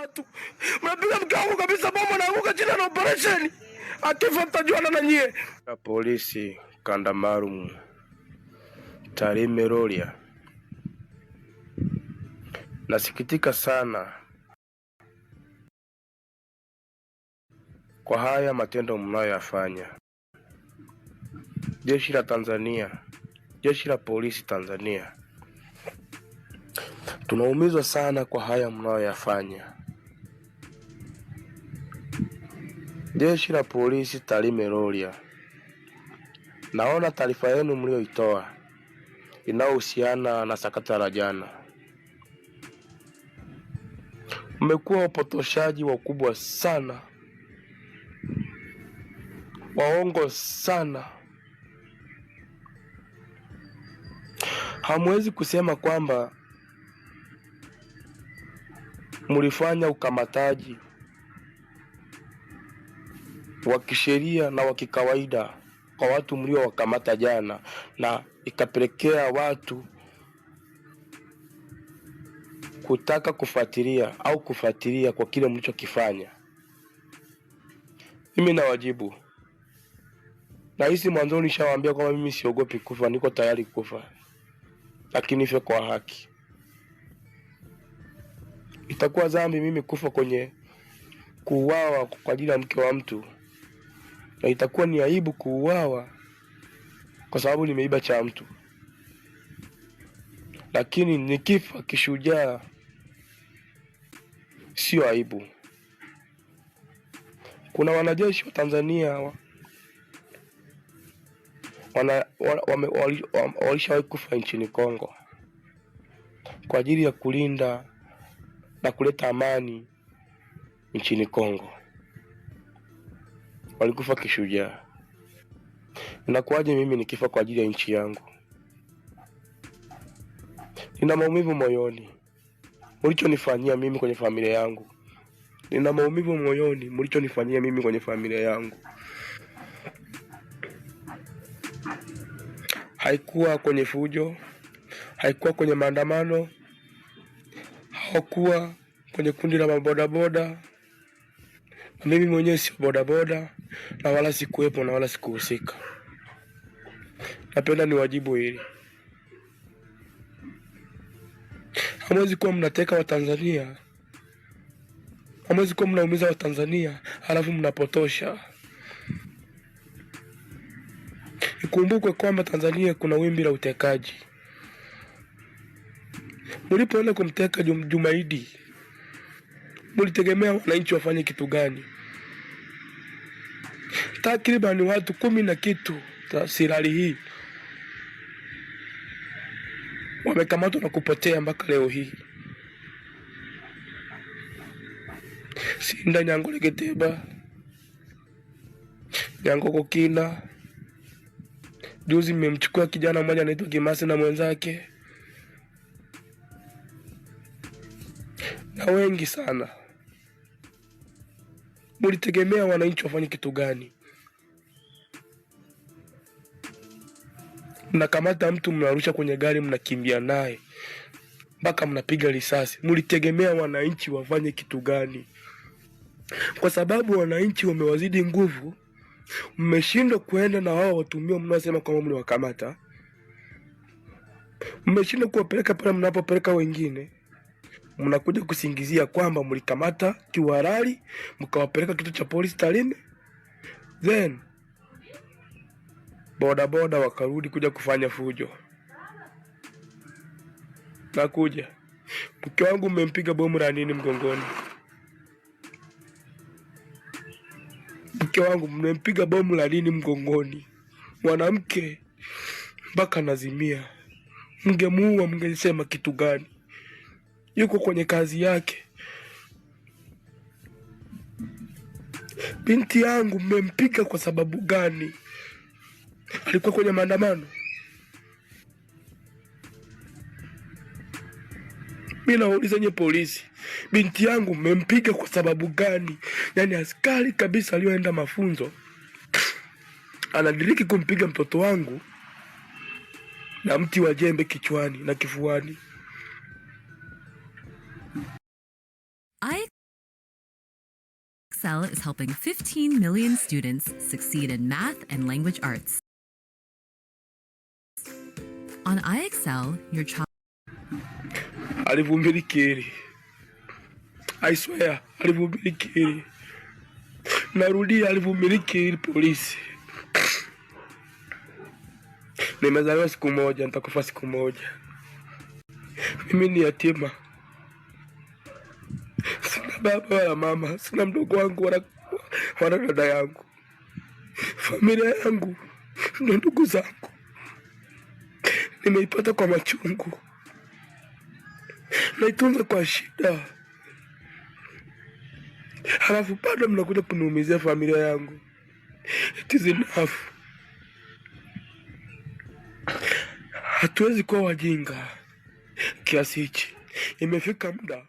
watu. Mnapiga mke wangu kabisa, bomu anaanguka chini na operation. Akifa mtajuana na nyie. Polisi kanda maalum Tarime Rorya. Nasikitika sana kwa haya matendo mnayoyafanya. Jeshi la Tanzania, jeshi la polisi Tanzania, tunaumizwa sana kwa haya mnayoyafanya. Jeshi la polisi Tarime Rorya, naona taarifa yenu mlioitoa inayohusiana na sakata la jana. Mmekuwa wapotoshaji wakubwa sana, waongo sana. Hamwezi kusema kwamba mlifanya ukamataji wa kisheria na wa kikawaida kwa watu mliowakamata jana, na ikapelekea watu kutaka kufuatilia kwa kile mlichokifanya. Mimi nawajibu. Na hisi mwanzoni nishawaambia kwamba mimi siogopi kufa, niko tayari kufa, lakini nife kwa haki. Itakuwa dhambi mimi kufa kwenye kuuawa kwa ajili ya mke wa mtu, na itakuwa ni aibu kuuawa kwa sababu nimeiba cha mtu. Lakini nikifa kishujaa sio aibu. Kuna wanajeshi wa Tanzania walishawahi kufa nchini Kongo kwa ajili ya kulinda na kuleta amani nchini Kongo. Walikufa kishujaa. Inakuwaje mimi nikifa kwa ajili ya nchi yangu? Nina maumivu moyoni mlichonifanyia mimi kwenye familia yangu. Nina maumivu moyoni mlichonifanyia mimi kwenye familia yangu. Haikuwa kwenye fujo, haikuwa kwenye maandamano, hakuwa kwenye kundi la mabodaboda. Na mimi mwenyewe si bodaboda, na wala sikuwepo na wala sikuhusika. Napenda niwajibu hili. Hamwezi kuwa mnateka wa Tanzania, hamwezi kuwa mnaumiza wa Tanzania halafu mnapotosha. Ikumbukwe kwamba Tanzania kuna wimbi la utekaji. Mlipoenda kumteka Jumaidi, mlitegemea wananchi wafanye kitu gani? Takriban watu 10 na kitu sirali hii wamekamatwa na kupotea mpaka leo hii. Sinda Nyangole Geteba, Nyangoko Kina. Juzi mmemchukua kijana mmoja anaitwa Kimasi na mwenzake. Na wengi sana. Mlitegemea wananchi wafanye kitu gani? Mnakamata mtu, mnarusha kwenye gari, mnakimbia naye mpaka mnapiga risasi. Mlitegemea wananchi wafanye kitu gani? Kwa sababu wananchi wamewazidi nguvu, mmeshindwa kuenda na wao watumio mnasema kwamba mliwakamata. Mmeshindwa kuwapeleka pale mnapopeleka wengine. Mnakuja kusingizia kwamba mlikamata kiuhalali, mkawapeleka kituo cha polisi Tarime. Then bodaboda wakarudi kuja kufanya fujo. Nakuja. Mke wangu mmempiga bomu la nini mgongoni? Mke wangu mmempiga bomu la nini mgongoni? Mwanamke mpaka nazimia. Mngemuua, mngesema kitu gani? Yuko kwenye kazi yake. Binti yangu mmempiga kwa sababu gani? Alikuwa kwenye maandamano? Mimi nauliza nye polisi, binti yangu mmempiga kwa sababu gani? Yaani askari kabisa aliyoenda mafunzo anadiriki kumpiga mtoto wangu na mti wa jembe kichwani na kifuani. iExcel is helping 15 million students succeed in math and language arts. On iExcel, your child alivumilikiri. I swear, alivumilikiri. Narudia, alivumilikiri polisi. Nimezaliwa siku moja, nitakufa siku moja. Mimi ni yatima. Sina baba wala mama, sina mdogo wangu wala dada yangu. Familia yangu ndio ndugu zangu. Nimeipata kwa machungu. Naitunza kwa shida. Halafu bado mnakuja kuniumizia familia yangu. It is enough. Hatuwezi kuwa wajinga kiasi hichi. Imefika muda